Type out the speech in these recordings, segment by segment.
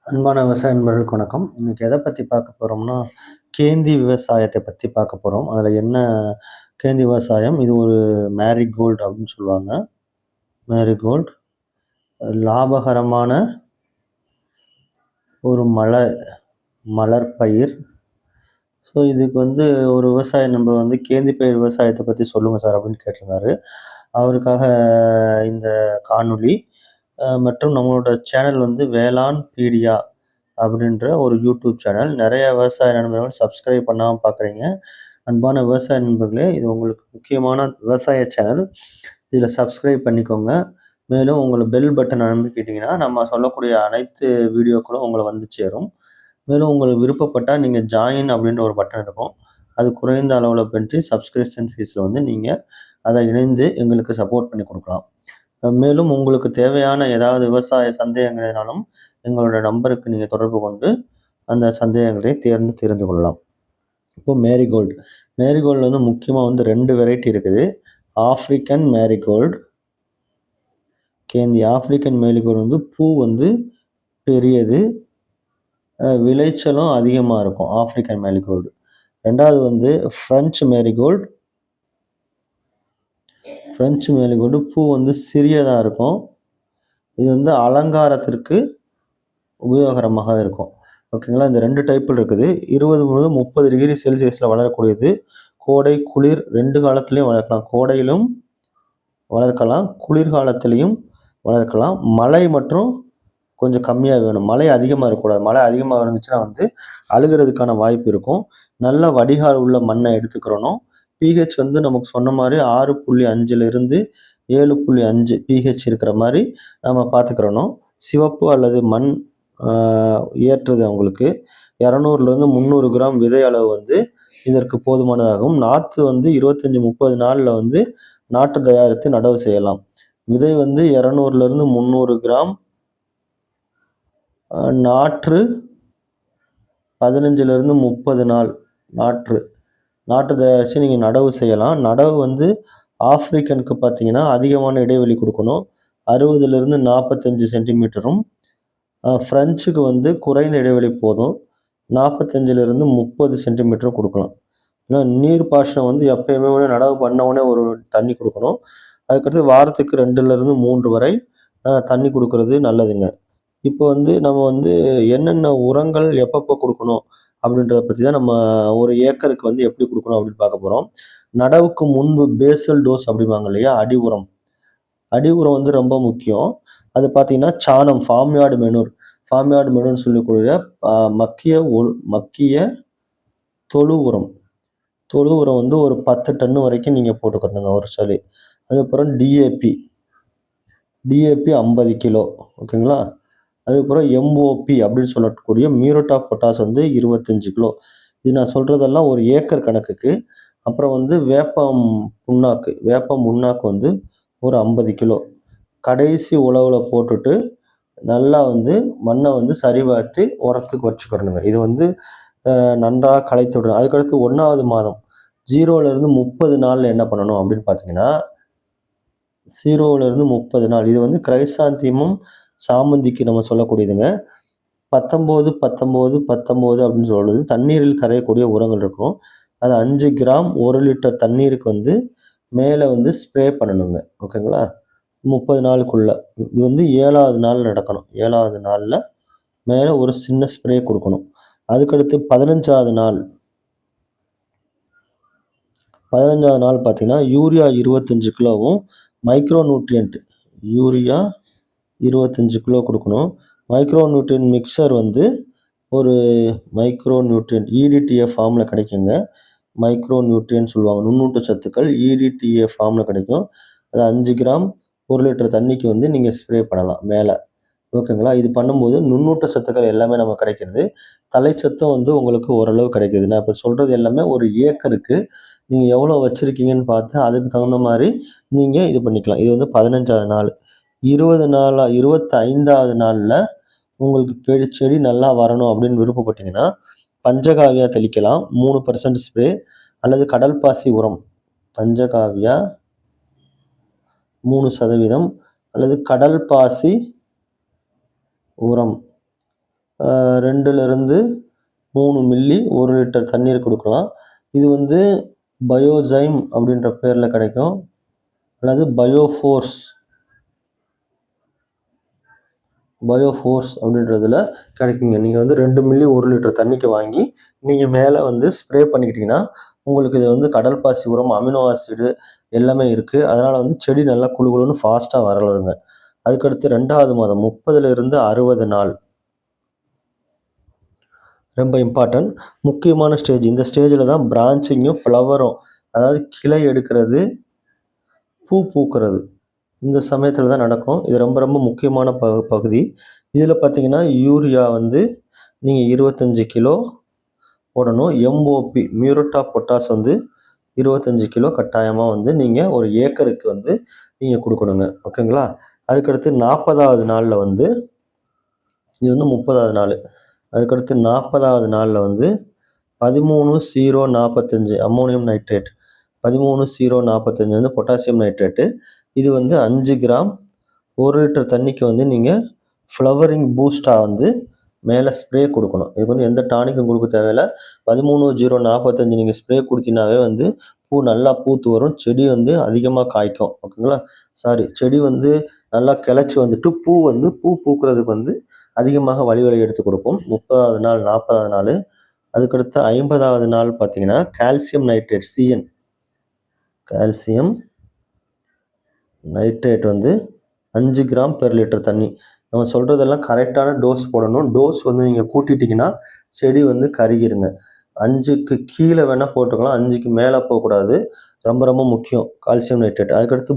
அன்பான விவசாய நண்பர்களுக்கு வணக்கம். இன்னைக்கு எத பத்தி பார்க்க போறோம்னா, கேந்தி விவசாயத்த பத்தி பார்க்க போறோம். அதுல என்ன கேந்தி விவசாயம், இது ஒரு மேரிகோல்டு அப்படின்னு சொல்லுவாங்க. மேரிகோல்டு லாபகரமான ஒரு மலர் பயிர். ஸோ இதுக்கு ஒரு விவசாய நண்பர் கேந்தி பயிர் விவசாயத்த பத்தி சொல்லுங்க சார் அப்படின்னு கேட்டிருந்தாரு. அவருக்காக இந்த காணொளி. மற்றும் நம்மளோட சேனல் வேளாண் பீடியா அப்படின்ற ஒரு யூடியூப் சேனல். நெறைய விவசாய நண்பர்கள் சப்ஸ்கிரைப் பண்ணாம பார்க்குறீங்க. அன்பான விவசாய நண்பர்களே, இது உங்களுக்கு முக்கியமான விவசாய சேனல். இதில சப்ஸ்கிரைப் பண்ணிக்கோங்க. மேலும் உங்கள பெல் பட்டன் அமுக்கிட்டீங்கன்னா, நம்ம சொல்லக்கூடிய அனைத்து வீடியோக்களும் உங்கள வந்து சேரும். மேலும் உங்களுக்கு விருப்பப்பட்டா நீங்க ஜாயின் அப்படின்ற ஒரு பட்டன் இருக்கும். அது குறைந்த அளவுல பண்ட்டு சப்ஸ்கிரிப்ஷன் ஃபீஸ்ல நீங்க அத இணைந்து எங்களுக்கு சப்போர்ட் பண்ணி குடுக்கலாம். மேலும் உங்களுக்கு தேவையான ஏதாவது விவசாய சந்தேகங்கள் எங்களோட நம்பருக்கு நீங்க தொடர்பு கொண்டு அந்த சந்தேகங்களை தெரிந்து கொள்ளலாம். இப்போ மேரிகோல்டு. மேரிகோல்டுல முக்கியமா 2 வெரைட்டி இருக்குது. African marigold, கேந்தி. ஆஃப்ரிக்கன் மேரிகோல்டு பூ பெரியது, விளைச்சலும் அதிகமா இருக்கும். African marigold. 2வது ஃப்ரெஞ்ச் மேரிகோல்டு. ஃப்ரெஞ்ச் மேரிகோல்டு பூ சிறியதா இருக்கும். இது அலங்காரத்திற்கு உபயோகரமாக இருக்கும். ஓகேங்களா. இந்த 2 டைப்ல இருக்குது. 20 முதல் 30 டிகிரி செல்சியஸ்ல வளரக்கூடியது. கோடை, குளிர் 2 காலத்திலயும் வளர்க்கலாம். கோடையிலும் வளர்க்கலாம், குளிர்காலத்திலயும் வளர்க்கலாம். மழை மற்றும் கொஞ்சம் கம்மியா வேணும். மழை அதிகமா இருக்கக்கூடாது. மழை அதிகமா இருந்துச்சுன்னா அழுகுறதுக்கான வாய்ப்பு இருக்கும். நல்ல வடிகால் உள்ள மண்ண எடுத்துக்கிறணும். பிஹெச் நமக்கு சொன்ன மாரி 6.5லிருந்து 7.5 பிஹெச் இருக்கிற மாரி நம்ம பார்த்துக்கிறணும். சிவப்பு அல்லது மண் ஏற்றது அவங்களுக்கு 200லிருந்து 300 கிராம் விதை அளவு இதற்கு போதுமானதாகும். நாற்று 25, 30 நாள்ல நாற்று தயாரித்து நடவு செய்யலாம். விதை 200லிருந்து 300 கிராம். நாற்று 15லிருந்து 30 நாள். நாற்று தயாரிச்சு நீங்க நடவு செய்யலாம். நடவு ஆஃப்ரிக்கனுக்கு பார்த்தீங்கன்னா, அதிகமான இடைவெளி குடுக்கணும். 60லிருந்து 45 சென்டிமீட்டரும். ஃப்ரெஞ்சுக்கு குறைந்த இடைவெளி போதும். 45லிருந்து 30 சென்டிமீட்டரும் குடுக்கலாம். ஏன்னா நீர் பாசனம் எப்பயுமே நடவு பண்ண உடனே ஒரு தண்ணி குடுக்கணும். அதுக்கடுத்து வாரத்துக்கு 2லிருந்து 3 வரை தண்ணி குடுக்குறது நல்லதுங்க. இப்போ நம்ம என்னென்ன உரங்கள் எப்பப்போ குடுக்கணும் அப்படின்றத பத்தி தான் நம்ம ஒரு ஏக்கருக்கு எப்படி குடுக்கணும் அப்படின்னு பார்க்க போறோம். நடவுக்கு முன்பு பேசல் டோஸ் அப்படிம்பாங்க இல்லையா? அடி உரம். அடி உரம் ரொம்ப முக்கியம். அது பார்த்தீங்கன்னா, சாணம், ஃபார்ம் யார்ட் மெனூர்ன்னு சொல்லக்கூடிய மக்கிய தொழு உரம். தொழு உரம் ஒரு 10 டன்னு வரைக்கும் நீங்க போட்டுக்கணுங்க ஒரு சலி. அதுக்கப்புறம் டிஏபி 50 கிலோ. ஓகேங்களா. அதுக்கப்புறம் எம்ஓபி அப்படின்னு சொல்லக்கூடிய மியூரேட் ஆஃப் பொட்டாஷ் 25 கிலோ. இது நான் சொல்றதெல்லாம் ஒரு ஏக்கர் கணக்குக்கு. அப்புறம் வேப்ப முன்னாக்கு ஒரு 50 கிலோ. கடைசி உழவுல போட்டுட்டு நல்லா மண்ண சரிபார்த்து உரத்துக்கு வச்சுக்கிறணுங்க. இது நன்றாக களைத்து விடணும். அதுக்கடுத்து 1வது மாதம் 0லிருந்து 30 நாள்ல என்ன பண்ணணும் அப்படின்னு பார்த்தீங்கன்னா, 0லிருந்து 30 நாள். இது கிரைசாந்திமம், சாமந்திக்கு நம்ம சொல்லக்கூடியதுங்க. 19, 19, 19 அப்படின்னு சொல்றது தண்ணீரில் கரையக்கூடிய உரங்கள் இருக்கும். அது 5 கிராம் 1 லிட்டர் தண்ணீருக்கு மேல ஸ்ப்ரே பண்ணணுங்க. ஓகேங்களா. 30 நாளுக்குள்ள. இது 7வது நாள் நடக்கணும். 7வது நாள்ல மேல ஒரு சின்ன ஸ்ப்ரே குடுக்கணும். அதுக்கடுத்து 15வது நாள். 15வது நாள் பார்த்தீங்கன்னா, யூரியா 25 கிலோவும், மைக்ரோ நியூட்ரியன்ட் யூரியா 25 கிலோ குடுக்கணும். மைக்ரோ நியூட்ரியன்ட் மிக்சர் ஒரு மைக்ரோ நியூட்ரியன்ட் EDTA ஃபார்ம்ல கிடைக்குங்க. மைக்ரோ நியூட்ரியன்ட் சொல்லுவாங்க. நுண்ணூட்ட சத்துக்கள் EDTA ஃபார்ம்ல கிடைக்கும். அது 5 கிராம் 1 லிட்டர் தண்ணிக்கு நீங்க ஸ்ப்ரே பண்ணலாம் மேல. ஓகேங்களா. இது பண்ணும்போது நுண்ணூட்ட சத்துக்கள் எல்லாமே நமக்கு கிடைக்கிறது. தழைச்சத்தும் உங்களுக்கு ஓரளவு கிடைக்குது. நான் இப்ப சொல்றது எல்லாமே ஒரு ஏக்கருக்கு நீங்க எவ்வளோ வச்சிருக்கீங்கன்னு பார்த்து அதுக்கு தகுந்த மாரி நீங்க இது பண்ணிக்கலாம். இது 15வது நாள். 25வது நாள்ல உங்களுக்கு செடி நல்லா வரணும் அப்படின்னு விருப்பப்பட்டீங்கன்னா, பஞ்சகாவியா தெளிக்கலாம். 3% ஸ்ப்ரே அல்லது கடல் பாசி உரம். பஞ்சகாவியா 3% அல்லது கடல் பாசி உரம் 2லிருந்து 3 மில்லி 1 லிட்டர் தண்ணீர் குடுக்கலாம். இது வந்து பயோசைம் அப்படின்ற பேர்ல கிடைக்கும். அல்லது பயோஃபோர்ஸ் அப்படின்றதுல கிடைக்குங்க. நீங்க வந்து 2 மில்லி 1 லிட்டர் தண்ணிக்கு வாங்கி, நீங்க மேல வந்து ஸ்ப்ரே பண்ணிக்கிட்டீங்கன்னா, உங்களுக்கு இது வந்து கடல் பாசி உரம், அமினோ ஆசிட் எல்லாமே இருக்கு. அதனால வந்து செடி நல்லா குளு குளுன்னு ஃபாஸ்ட்டா வளருங்க. அதுக்கடுத்து 2வது மாதம் 30லிருந்து 60 நாள். ரொம்ப இம்பார்ட்டன்ட். முக்கியமான ஸ்டேஜ். இந்த ஸ்டேஜ்ல தான் பிரான்ச்சிங்கும், ஃப்ளவரும் அதாவது கிளை எடுக்கிறது, பூ பூக்கிறது. இந்த சமயத்துல தான் நடக்கும். இது ரொம்ப ரொம்ப முக்கியமான பகுதி. இதுல பார்த்தீங்கன்னா, யூரியா வந்து நீங்க 25 கிலோ போடணும். MOP மியூரேட் ஆஃப் பொட்டாஷ் வந்து 25 கிலோ கட்டாயமா வந்து நீங்க ஒரு ஏக்கருக்கு வந்து நீங்க குடுக்கணுங்க. ஓகேங்களா? அதுக்கடுத்து 40வது நாள்ல வந்து இது வந்து 30வது நாளு. அதுக்கடுத்து 40வது நாள்ல வந்து 13,045 அம்மோனியம் நைட்ரேட். 13,045 வந்து பொட்டாசியம் நைட்ரேட்டு. இது வந்து 5 கிராம் 1 லிட்டர் தண்ணிக்கு வந்து நீங்க ஃப்ளவரிங் பூஸ்ட்டா வந்து மேல ஸ்ப்ரே குடுக்கணும். இதுக்கு வந்து எந்த டானிக்கும் குடுக்க தேவையில்ல. 13,045 நீங்க ஸ்ப்ரே குடுத்தீங்கனாவே வந்து பூ நல்லா பூத்து வரும். செடி வந்து அதிகமா காய்க்கும். ஓகேங்களா? செடி வந்து நல்லா கிளைச்சு வந்துட்டு பூ பூக்குறதுக்கு வந்து அதிகமாக வழி எடுத்துக் கொடுக்கும். 30வது நாள், 40வது நாளு. அதுக்கடுத்து 50வது நாள் பார்த்தீங்கன்னா, கால்சியம் நைட்ரேட் கால்சியம் நைட்ரேட் வந்து 5 கிராம் பெர் லிட்டர் தண்ணி. நம்ம சொல்றதெல்லாம் கரெக்டான டோஸ் போடணும். டோஸ் வந்து நீங்க கூட்டிட்டீங்கன்னா, செடி வந்து கருகிருங்க. 5க்கு கீழ வேணா போட்டுக்கலாம். 5க்கு மேல போக்கூடாது. ரொம்ப ரொம்ப முக்கியம் கால்சியம் நைட்ரேட். அதுக்கடுத்து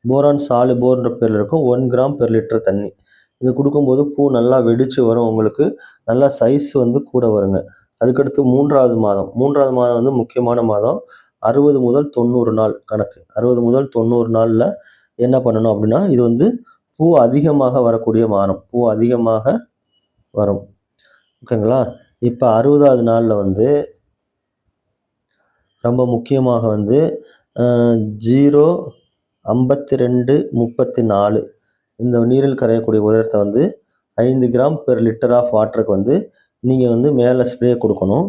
போரான் சாலிபோர்ன்ற பேர்ல இருக்கும். 1 கிராம் பெர் லிட்டர் தண்ணி. இது குடுக்கும்போது பூ நல்லா வெடிச்சு வரும் உங்களுக்கு. நல்லா சைஸ் வந்து கூட வருங்க. அதுக்கடுத்து 3வது மாதம். 3வது மாதம் வந்து முக்கியமான மாதம். 60 முதல் 90 நாள் கணக்கு. 60 முதல் 90 நாள்ல என்ன பண்ணணும் அப்படின்னா, இது வந்து பூ அதிகமாக வரக்கூடிய மாதம். பூ அதிகமாக வரும். ஓகேங்களா? இப்ப 60வது நாள்ல வந்து ரொம்ப முக்கியமாக வந்து 0, 52, 34 இந்த நீரில் கரையக்கூடிய உரத்த வந்து 5 கிராம் பெர் லிட்டர் ஆஃப் வாட்டருக்கு வந்து நீங்க வந்து மேல ஸ்ப்ரே குடுக்கணும்.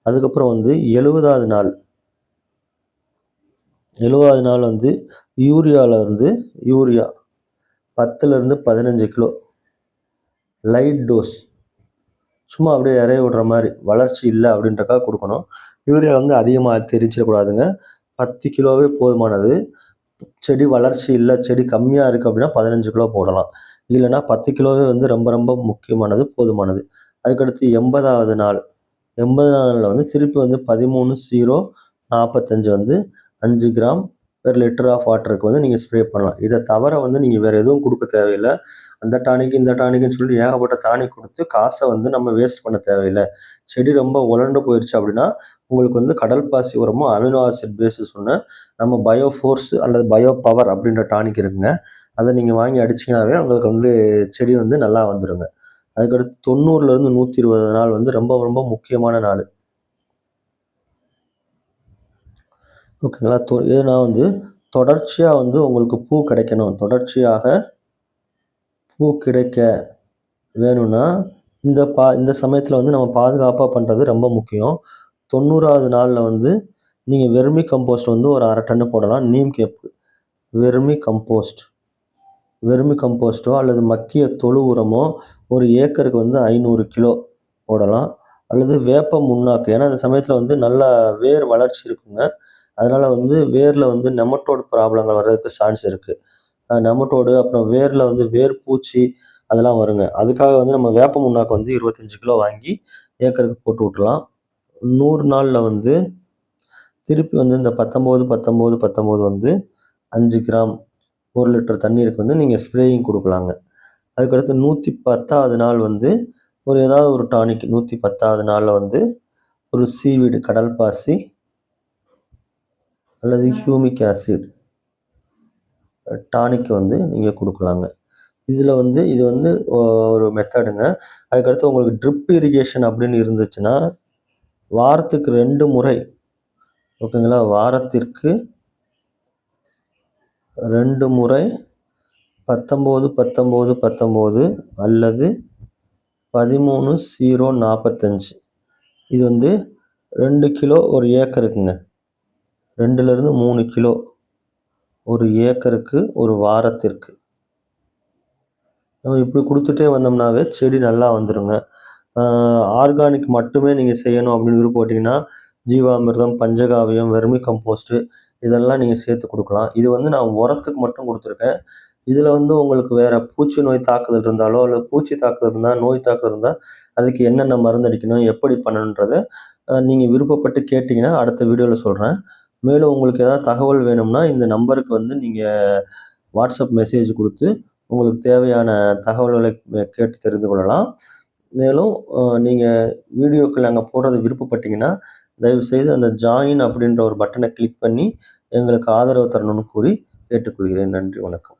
அதுக்கப்புறம் வந்து 70வது நாள் 70வது நாள் வந்து யூரியா 10லிருந்து 15 கிலோ லைட் டோஸ். சும்மா அப்படியே எறைய விடுற மாரி. வளர்ச்சி இல்ல அப்படின்றக்காக குடுக்கணும். யூரியா வந்து அதிகமா தெளிச்சிடக்கூடாதுங்க. 10 கிலோவே போதுமானது. செடி வளர்ச்சி இல்ல, செடி கம்மியா இருக்கு அப்படின்னா 15 கிலோ போடலாம். இல்லன்னா 10 கிலோவே வந்து ரொம்ப ரொம்ப முக்கியமானது, போதுமானது. அதுக்கடுத்து 80வது நாள். 80வது நாள்ல வந்து திருப்பி வந்து 13,045 வந்து 5 கிராம் பெர் லிட்டர் ஆஃப் வாட்டருக்கு வந்து நீங்க ஸ்ப்ரே பண்ணலாம். இத தவிர வந்து நீங்க வேற எதுவும் குடுக்க தேவையில்ல. அந்த டானிக், இந்த டானிக்ன்னு சொல்லி ஏகப்பட்ட டானிக் குடுத்து காச வந்து நம்ம வேஸ்ட் பண்ண தேவையில்ல. செடி ரொம்ப உலர்ந்து போயிருச்சு அப்படின்னா, உங்களுக்கு வந்து கடல் பாசி உரமும், அமினோ ஆசிட் பேஸ் சொன்ன நம்ம பயோஃபோர்ஸ் அல்லது பயோ பவர் அப்படின்ற டானிக் இருக்குங்க. அத நீங்க வாங்கி அடிச்சீங்கனாவே உங்களுக்கு வந்து செடி வந்து நல்லா வந்துருங்க. அதுக்கடுத்து 90லேருந்து 120 நாள் வந்து ரொம்ப ரொம்ப முக்கியமான நாளு. ஓகேங்களா? ஏன்னா வந்து தொடர்ச்சியா வந்து உங்களுக்கு பூ கிடைக்கணும். தொடர்ச்சியாக பூ கிடைக்க வேணும்னா, இந்த சமயத்துல வந்து நம்ம பாதுகாப்பா பண்றது ரொம்ப முக்கியம். 90வது நாள்ல வந்து நீங்க வெர்மி கம்போஸ்ட் வந்து ஒரு 1/2 டன்னு போடலாம். நீம் கேப் வெர்மி கம்போஸ்ட் வெர்மி கம்போஸ்ட்டோ அல்லது மக்கிய தொழு உரமோ ஒரு ஏக்கருக்கு வந்து 500 கிலோ போடலாம். அல்லது வேப்ப முன்னாக்கு. ஏன்னா, இந்த சமயத்துல வந்து நல்லா வேர் வளர்ச்சி இருக்குங்க. அதனால வந்து வேர்ல வந்து நெமட்டோட் ப்ராப்ளங்கள் வர்றதுக்கு சான்ஸ் இருக்கு. நெமட்டோடு அப்புறம் வேர்ல வந்து வேர் பூச்சி அதெல்லாம் வருங்க. அதுக்காக வந்து நம்ம வேப்ப முன்னாக்கு வந்து 25 கிலோ வாங்கி ஏக்கருக்கு போட்டு விட்டுறலாம். 100 நாள்ல வந்து திருப்பி வந்து இந்த 19, 19, 19 வந்து 5 கிராம் 1 லிட்டர் தண்ணீருக்கு வந்து நீங்க ஸ்ப்ரேயிங் குடுக்கலாங்க. அதுக்கடுத்து 110வது நாள் வந்து ஏதாவது ஒரு டானிக் 110வது நாள்ல வந்து ஒரு சீவீடு கடல் பாசி அல்லது ஹியூமிக் ஆசிட் டானிக் வந்து நீங்க குடுக்கலாங்க. இது வந்து ஒரு மெத்தடுங்க. அதுக்கடுத்து உங்களுக்கு ட்ரிப் இரிகேஷன் அப்படின்னு இருந்துச்சுன்னா, வாரத்துக்கு 2 முறை ஓகேங்களா? வாரத்திற்கு 2 முறை 19, 19, 19 அல்லது 13,045. இது வந்து 2 கிலோ 1 ஏக்கருக்குங்க. 2லிருந்து 3 கிலோ 1 ஏக்கருக்கு 1 வாரத்திற்கு. நம்ம இப்படி குடுத்துட்டே வந்தோம்னாவே செடி நல்லா வந்துருங்க. ஆ ஆர்கானிக் மட்டுமே நீங்க செய்யணும் அப்படின்னு விருப்பப்பட்டீங்கன்னா, ஜீவாமிர்தம், பஞ்சகாவியம், வெர்மி கம்போஸ்ட்டு இதெல்லாம் நீங்க சேர்த்து குடுக்கலாம். இது வந்து நான் உரத்துக்கு மட்டும் குடுத்துருக்கேன். இதுல வந்து உங்களுக்கு வேற பூச்சி நோய் தாக்குதல் இருந்தாலோ, இல்ல பூச்சி தாக்குதல் இருந்தா, நோய் தாக்குதல் இருந்தா, அதுக்கு என்னென்ன மருந்து அடிக்கணும், எப்படி பண்ணணுன்றத நீங்க விருப்பப்பட்டு கேட்டீங்கன்னா, அடுத்த வீடியோல சொல்றேன். மேலும் உங்களுக்கு ஏதாவது தகவல் வேணும்னா, இந்த நம்பருக்கு வந்து நீங்க வாட்ஸ்அப் மெசேஜ் குடுத்து, உங்களுக்கு தேவையான தகவல்களை கேட்டு தெரிந்து கொள்ளலாம். மேலும் நீங்க வீடியோக்கள் நாங்க போடுறத விருப்பப்பட்டீங்கன்னா, தயவுசெய்து அந்த ஜாயின் அப்படின்ற ஒரு பட்டன கிளிக் பண்ணி, எங்களுக்கு ஆதரவு தரணும்னு கூறி கேட்டுக்கொள்கிறேன். நன்றி, வணக்கம்.